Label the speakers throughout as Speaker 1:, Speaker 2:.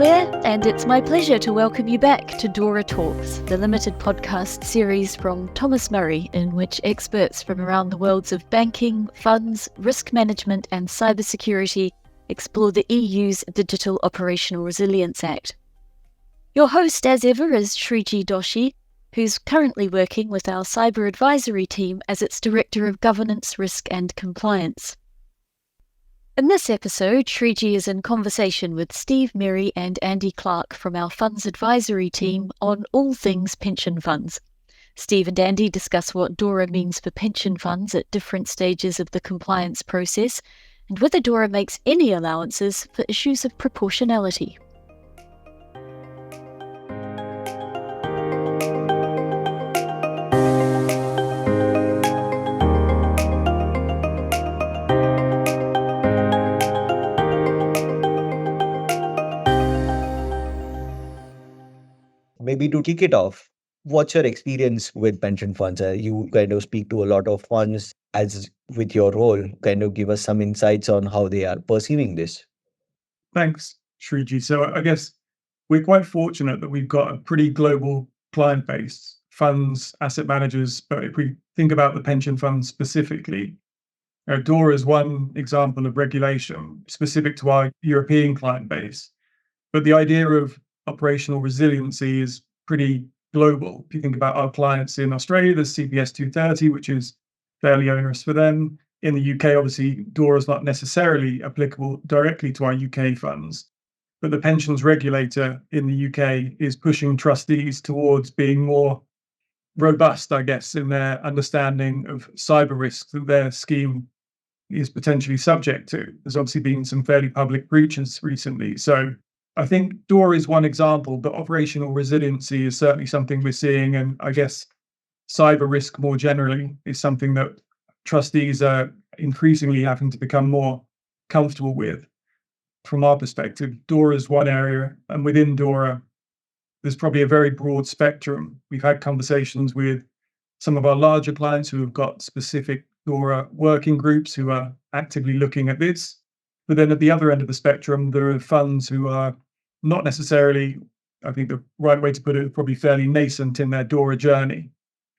Speaker 1: Claire, and it's my pleasure to welcome you back to DORA Talks, the limited podcast series from Thomas Murray, in which experts from around the worlds of banking, funds, risk management and cybersecurity explore the EU's Digital Operational Resilience Act. Your host, as ever, is Shreeji Doshi, who's currently working with our cyber advisory team as its Director of Governance, Risk and Compliance. In this episode, Shreeji is in conversation with Steve Merry and Andy Clark from our funds advisory team on all things pension funds. Steve and Andy discuss what DORA means for pension funds at different stages of the compliance process and whether DORA makes any allowances for issues of proportionality.
Speaker 2: Maybe to kick it off, what's your experience with pension funds? You kind of speak to a lot of funds as with your role. Kind of give us some insights on how they are perceiving this.
Speaker 3: Thanks, Shreeji. So I guess we're quite fortunate that we've got a pretty global client base, funds, asset managers. But if we think about the pension funds specifically, DORA is one example of regulation specific to our European client base. But the idea of operational resiliency is pretty global. If you think about our clients in Australia, there's CPS 230, which is fairly onerous for them. In the UK, obviously, DORA is not necessarily applicable directly to our UK funds, but the pensions regulator in the UK is pushing trustees towards being more robust, I guess, in their understanding of cyber risks that their scheme is potentially subject to. There's obviously been some fairly public breaches recently. So I think DORA is one example, but operational resiliency is certainly something we're seeing. And I guess cyber risk more generally is something that trustees are increasingly having to become more comfortable with. From our perspective, DORA is one area, and within DORA, there's probably a very broad spectrum. We've had conversations with some of our larger clients who have got specific DORA working groups who are actively looking at this. But then at the other end of the spectrum, there are funds who are not necessarily, I think the right way to put it is probably fairly nascent in their DORA journey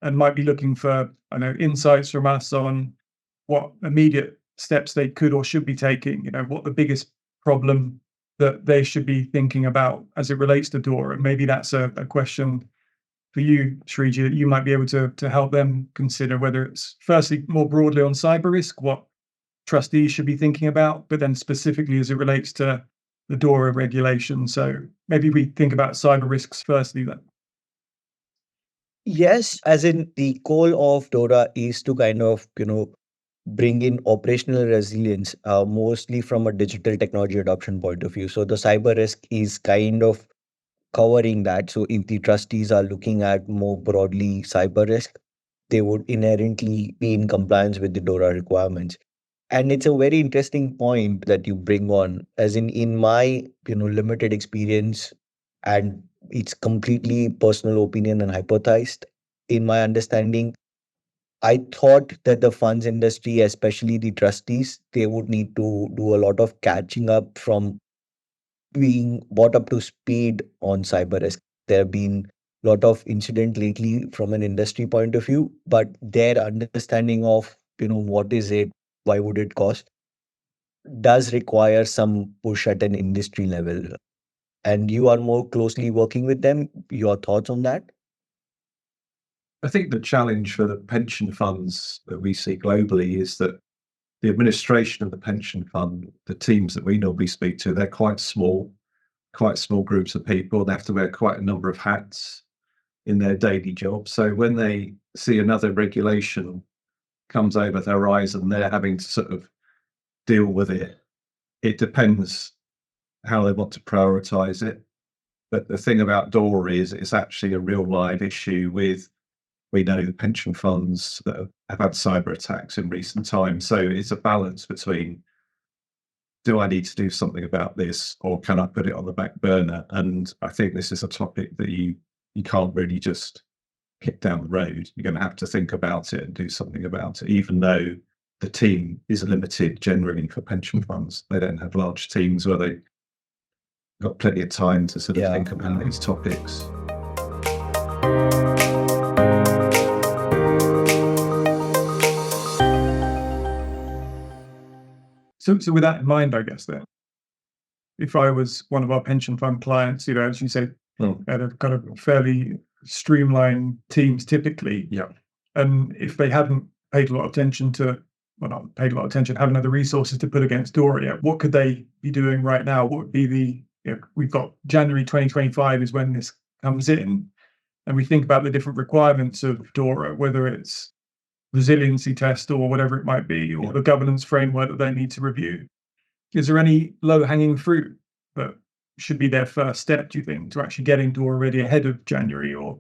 Speaker 3: and might be looking for, insights from us on what immediate steps they could or should be taking, what the biggest problem that they should be thinking about as it relates to DORA. Maybe that's a question for you, Shreeji, that you might be able to help them consider, whether it's firstly more broadly on cyber risk, what trustees should be thinking about, but then specifically as it relates to the DORA regulation. So maybe we think about cyber risks firstly then.
Speaker 2: Yes, as in the goal of DORA is to kind of, bring in operational resilience, mostly from a digital technology adoption point of view. So the cyber risk is kind of covering that. So if the trustees are looking at more broadly cyber risk, they would inherently be in compliance with the DORA requirements. And it's a very interesting point that you bring on, as in my, limited experience, and it's completely personal opinion and hypothesized. In my understanding, I thought that the funds industry, especially the trustees, they would need to do a lot of catching up from being brought up to speed on cyber risk. There have been a lot of incident lately from an industry point of view, but their understanding of, what is it, why would it cost, does require some push at an industry level. And you are more closely working with them. Your thoughts on that?
Speaker 4: I think the challenge for the pension funds that we see globally is that the administration of the pension fund, the teams that we normally speak to, they're quite small groups of people. They have to wear quite a number of hats in their daily job. So when they see another regulation comes over their eyes and they're having to sort of deal with it, it depends how they want to prioritize it. But the thing about DORA is it's actually a real live issue with, we know, the pension funds that have had cyber attacks in recent times. So it's a balance between, do I need to do something about this or can I put it on the back burner? And I think this is a topic that you can't really just kick down the road. You're going to have to think about it and do something about it, even though the team is limited generally for pension funds. They don't have large teams where they got plenty of time to sort of
Speaker 2: Yeah.
Speaker 4: think about these topics.
Speaker 3: So with that in mind, I guess then, if I was one of our pension fund clients, as you say, at a kind of fairly streamlined teams typically,
Speaker 4: Yeah.
Speaker 3: and if they hadn't paid a lot of attention to, well, not paid a lot of attention, haven't had the resources to put against DORA yet, what could they be doing right now? What would be we've got January 2025 is when this comes in, and we think about the different requirements of DORA, whether it's resiliency test or whatever it might be, or the governance framework that they need to review. Is there any low-hanging fruit that should be their first step, do you think, to actually getting DORA ready ahead of January? Or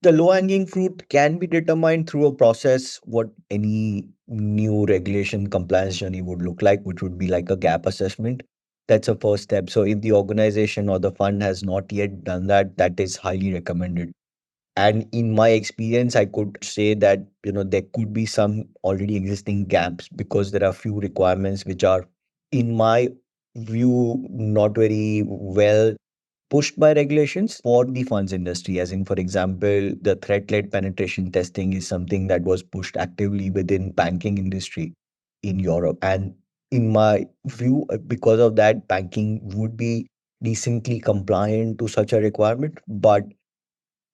Speaker 2: The low-hanging fruit can be determined through a process, what any new regulation compliance journey would look like, which would be like a gap assessment. That's a first step. So if the organization or the fund has not yet done that, that is highly recommended. And in my experience, I could say that, there could be some already existing gaps because there are few requirements which are, in my view, not very well pushed by regulations for the funds industry. As in, for example, the threat-led penetration testing is something that was pushed actively within banking industry in Europe. And in my view, because of that, banking would be decently compliant to such a requirement. But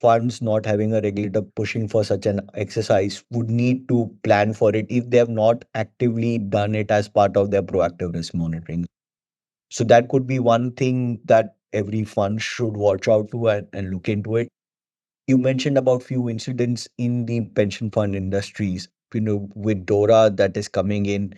Speaker 2: funds not having a regulator pushing for such an exercise would need to plan for it if they have not actively done it as part of their proactive risk monitoring. So that could be one thing that every fund should watch out to and look into it. You mentioned about few incidents in the pension fund industries, with DORA that is coming in.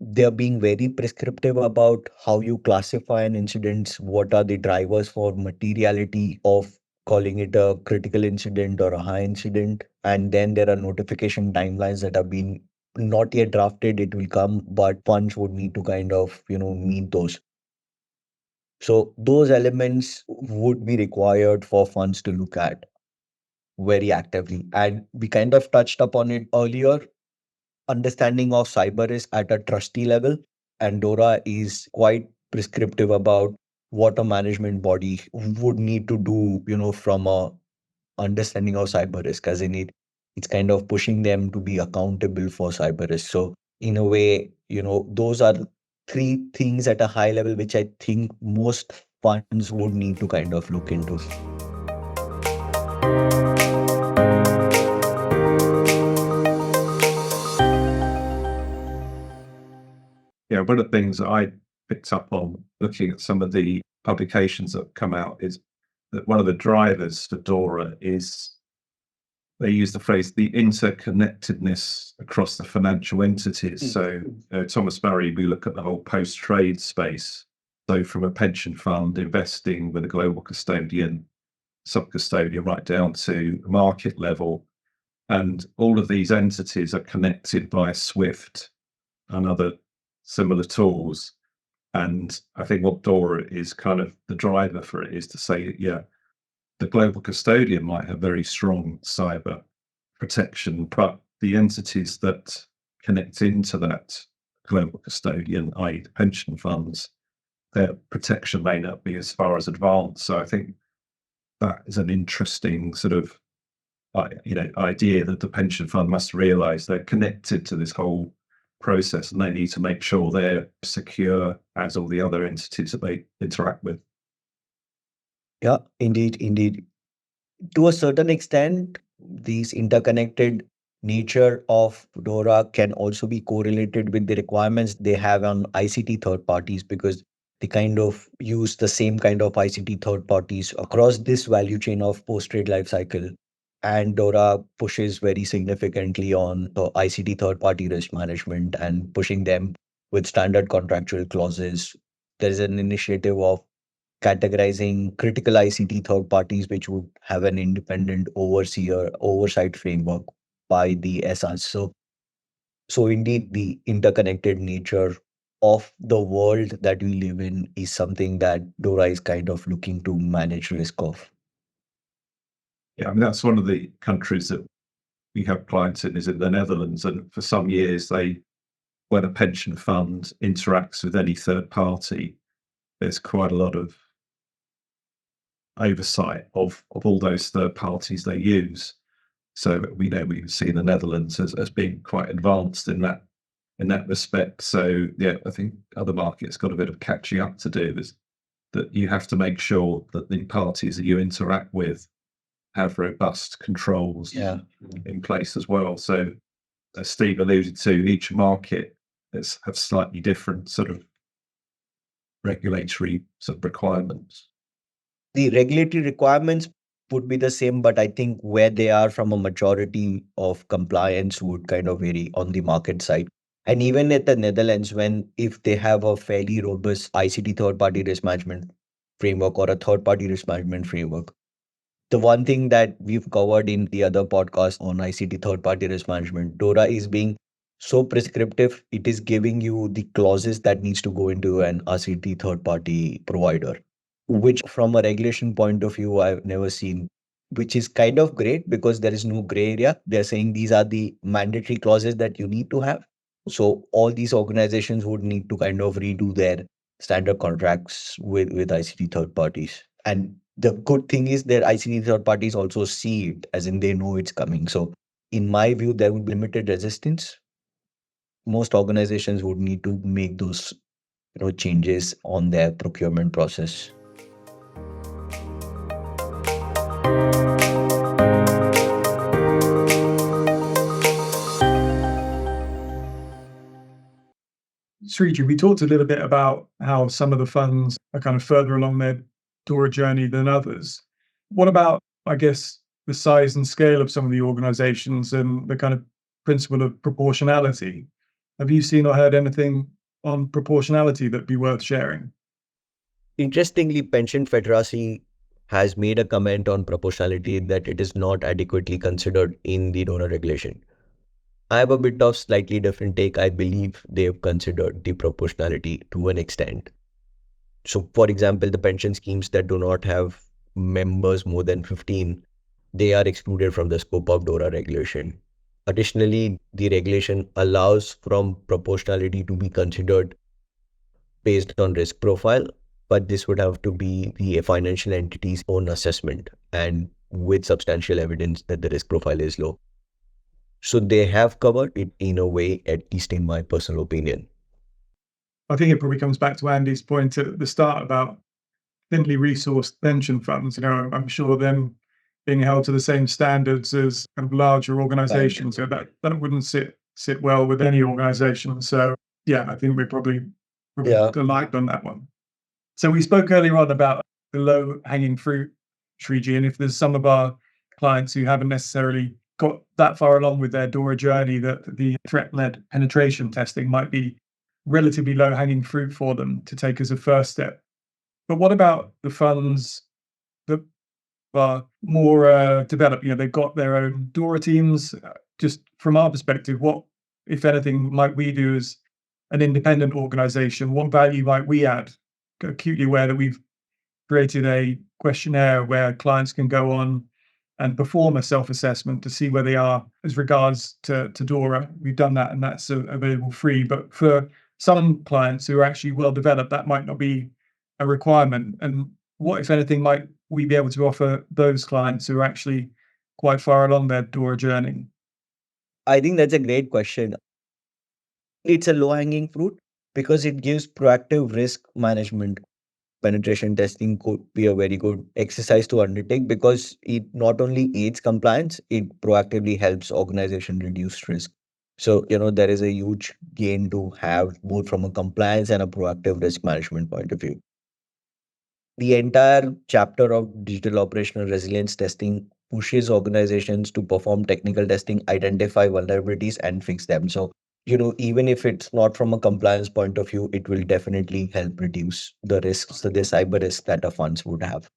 Speaker 2: They're being very prescriptive about how you classify an incident, what are the drivers for materiality of calling it a critical incident or a high incident. And then there are notification timelines that have been not yet drafted. It will come, but funds would need to kind of, meet those. So those elements would be required for funds to look at very actively. And we kind of touched upon it earlier, understanding of cyber risk at a trustee level. And DORA is quite prescriptive about what a management body would need to do, from a understanding of cyber risk, as in it's kind of pushing them to be accountable for cyber risk. So in a way, those are three things at a high level which I think most funds would need to kind of look into.
Speaker 4: Yeah, one of the things that I picked up on looking at some of the publications that have come out is that one of the drivers for DORA is they use the phrase the interconnectedness across the financial entities. So Thomas Murray, we look at the whole post-trade space. So from a pension fund investing with a global custodian, sub-custodian, right down to market level. And all of these entities are connected by SWIFT and other similar tools. And I think what DORA is kind of the driver for it is to say, the global custodian might have very strong cyber protection, but the entities that connect into that global custodian, i.e. the pension funds, their protection may not be as far as advanced. So I think that is an interesting sort of idea that the pension fund must realize they're connected to this whole process and they need to make sure they're secure as all the other entities that they interact with.
Speaker 2: Yeah, indeed. To a certain extent, these interconnected nature of DORA can also be correlated with the requirements they have on ICT third parties, because they kind of use the same kind of ICT third parties across this value chain of post-trade life cycle. And DORA pushes very significantly on the ICT third party risk management and pushing them with standard contractual clauses. There is an initiative of categorizing critical ICT third parties, which would have an independent oversight framework by the SRs. So indeed, the interconnected nature of the world that we live in is something that DORA is kind of looking to manage risk of.
Speaker 4: Yeah, I mean, that's one of the countries that we have clients in is in the Netherlands. And for some years, when a pension fund interacts with any third party, there's quite a lot of oversight of all those third parties they use. So we see the Netherlands as being quite advanced in that respect. So yeah, I think other markets got a bit of catching up to do. Is that you have to make sure that the parties that you interact with have robust controls in place as well. So as Steve alluded to, each market have slightly different sort of regulatory sort of requirements.
Speaker 2: The regulatory requirements would be the same, but I think where they are from a maturity of compliance would kind of vary on the market side. And even at the Netherlands, if they have a fairly robust ICT third-party risk management framework or a third-party risk management framework, the one thing that we've covered in the other podcast on ICT third-party risk management, DORA is being so prescriptive. It is giving you the clauses that needs to go into an ICT third-party provider, which from a regulation point of view, I've never seen, which is kind of great because there is no gray area. They're saying these are the mandatory clauses that you need to have. So all these organizations would need to kind of redo their standard contracts with ICT third parties. And the good thing is that ICT third parties also see it, as in they know it's coming. So in my view, there would be limited resistance. Most organizations would need to make those changes on their procurement process.
Speaker 3: Shreeji, we talked a little bit about how some of the funds are kind of further along their DORA journey than others. What about, I guess, the size and scale of some of the organizations and the kind of principle of proportionality? Have you seen or heard anything on proportionality that'd be worth sharing?
Speaker 2: Interestingly, Pension Federacy has made a comment on proportionality that it is not adequately considered in the DORA regulation. I have a bit of slightly different take. I believe they've considered the proportionality to an extent. So, for example, the pension schemes that do not have members more than 15, they are excluded from the scope of DORA regulation. Additionally, the regulation allows from proportionality to be considered based on risk profile, but this would have to be the financial entity's own assessment and with substantial evidence that the risk profile is low. So they have covered it in a way, at least in my personal opinion.
Speaker 3: I think it probably comes back to Andy's point at the start about thinly resourced pension funds. I'm sure them being held to the same standards as kind of larger organizations, so that wouldn't sit well with any organization. So yeah, I think we're probably alike on that one. So we spoke earlier on about the low hanging fruit, Shreeji, and if there's some of our clients who haven't necessarily got that far along with their DORA journey, that the threat-led penetration testing might be relatively low hanging fruit for them to take as a first step. But what about the funds that are more developed? They've got their own DORA teams. Just from our perspective, what, if anything, might we do as an independent organization? What value might we add? Acutely aware that we've created a questionnaire where clients can go on and perform a self-assessment to see where they are as regards to DORA. We've done that, and that's available free. But for some clients who are actually well developed, that might not be a requirement. And what, if anything, might we be able to offer those clients who are actually quite far along their DORA journey?
Speaker 2: I think that's a great question. It's a low-hanging fruit because it gives proactive risk management. Penetration testing could be a very good exercise to undertake because it not only aids compliance, it proactively helps organization reduce risk. So, there is a huge gain to have both from a compliance and a proactive risk management point of view. The entire chapter of digital operational resilience testing pushes organizations to perform technical testing, identify vulnerabilities, and fix them. So, even if it's not from a compliance point of view, it will definitely help reduce the risks, the cyber risk that a funds would have.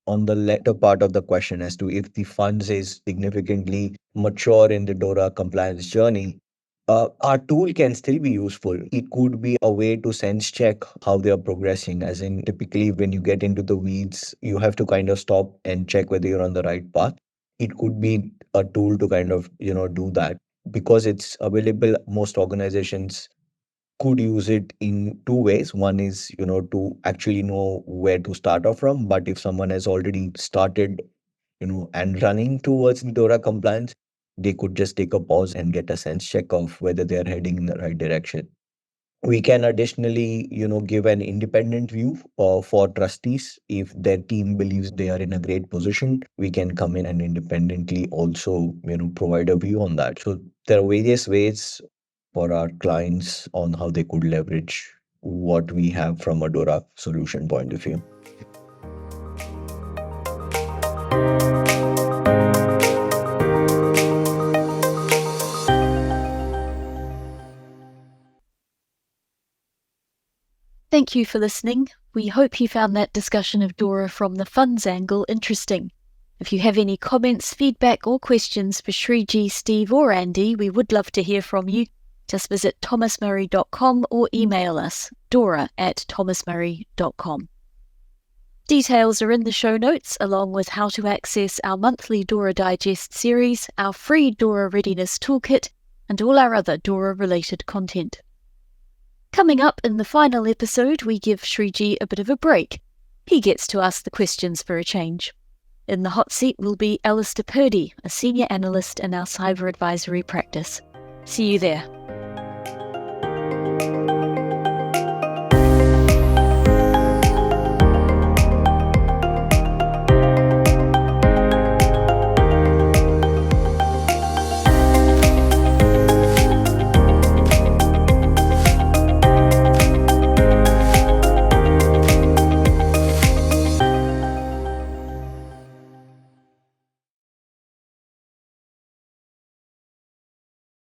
Speaker 2: On the latter part of the question as to if the funds is significantly mature in the DORA compliance journey, our tool can still be useful. It could be a way to sense check how they are progressing. As in, typically when you get into the weeds, you have to kind of stop and check whether you're on the right path. It could be a tool to kind of, do that. Because it's available, most organizations could use it in two ways. One is, to actually know where to start off from. But if someone has already started, and running towards the DORA compliance, they could just take a pause and get a sense check of whether they are heading in the right direction. We can additionally, give an independent view for trustees. If their team believes they are in a great position, we can come in and independently also, provide a view on that. So there are various ways for our clients on how they could leverage what we have from a DORA solution point of view.
Speaker 1: Thank you for listening. We hope you found that discussion of DORA from the funds angle interesting. If you have any comments, feedback or questions for Shreeji, Steve or Andy, we would love to hear from you. Just visit thomasmurray.com or email us, dora@thomasmurray.com. Details are in the show notes, along with how to access our monthly DORA Digest series, our free DORA Readiness Toolkit, and all our other DORA-related content. Coming up in the final episode, we give Shreeji a bit of a break. He gets to ask the questions for a change. In the hot seat will be Alistair Purdy, a senior analyst in our cyber advisory practice. See you there.